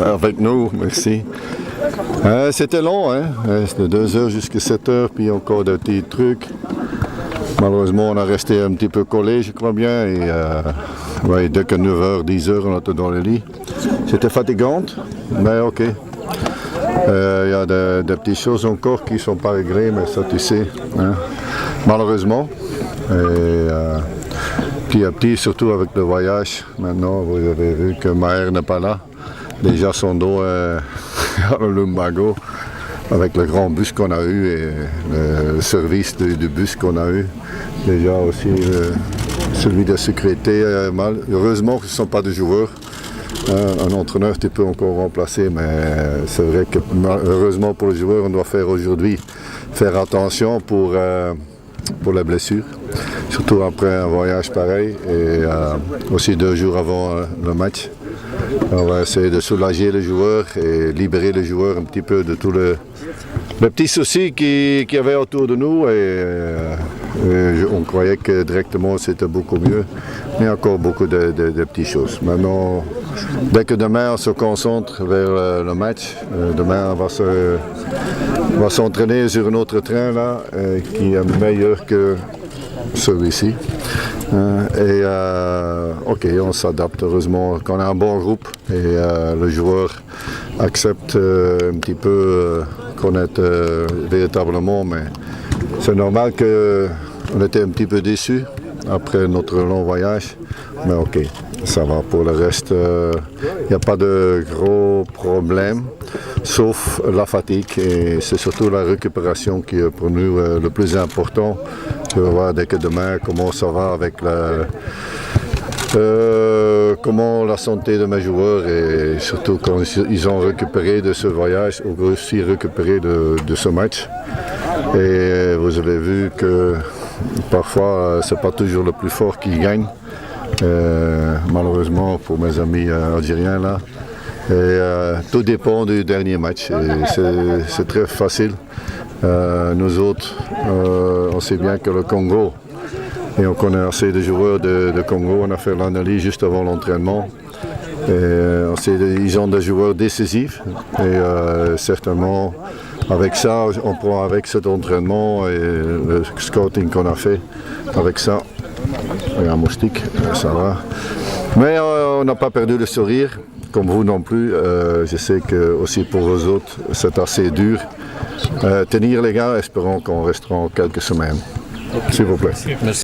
avec nous, merci. C'était long, hein? C'était 2 heures jusqu'à 7 heures, puis encore des petits trucs. Malheureusement, on a resté un petit peu collé, je crois bien, et ouais, dès que 9 h, 10 h, on était dans le lit. C'était fatigant, mais ok. Il y a des petites choses encore qui ne sont pas réglées, mais ça tu sais, hein? Malheureusement. Et petit à petit, surtout avec le voyage, maintenant vous avez vu que Maher n'est pas là. Déjà son dos est à Lumbago, avec le grand bus qu'on a eu et le service du bus qu'on a eu. Déjà aussi celui de sécurité, heureusement que ce ne sont pas des joueurs. Un entraîneur tu peux encore remplacer, mais c'est vrai que heureusement pour les joueurs on doit faire aujourd'hui faire attention pour les blessures, surtout après un voyage pareil et aussi 2 jours avant le match. On va essayer de soulager les joueurs et libérer les joueurs un petit peu de tous les petits soucis qu'il y avait autour de nous et on croyait que directement c'était beaucoup mieux, mais encore beaucoup de petites choses. Maintenant, dès que demain on se concentre vers le match, demain on va s'entraîner sur un autre train là, qui est meilleur que celui-ci. Ok, on s'adapte heureusement qu'on a un bon groupe et le joueur accepte un petit peu qu'on est véritablement, mais c'est normal qu'on était un petit peu déçus après notre long voyage, mais ok, ça va. Pour le reste, il n'y a pas de gros problèmes, sauf la fatigue et c'est surtout la récupération qui est pour nous le plus important. Je vais voir dès que demain comment ça va avec comment la santé de mes joueurs et surtout quand ils ont récupéré de ce voyage ou aussi récupéré de ce match. Et vous avez vu que parfois c'est pas toujours le plus fort qui gagne, malheureusement pour mes amis algériens là. Et tout dépend du dernier match. C'est très facile. Nous autres, on sait bien que le Congo, et on connaît assez de joueurs de Congo, on a fait l'analyse juste avant l'entraînement. On sait qu'ils ont des joueurs décisifs et certainement avec ça, on prend avec cet entraînement et le scouting qu'on a fait, avec ça, et un moustique, ça va. Mais on n'a pas perdu le sourire, comme vous non plus. Je sais que aussi pour vous autres, c'est assez dur. Tenir les gars, espérons qu'on restera quelques semaines. S'il vous plaît. Merci.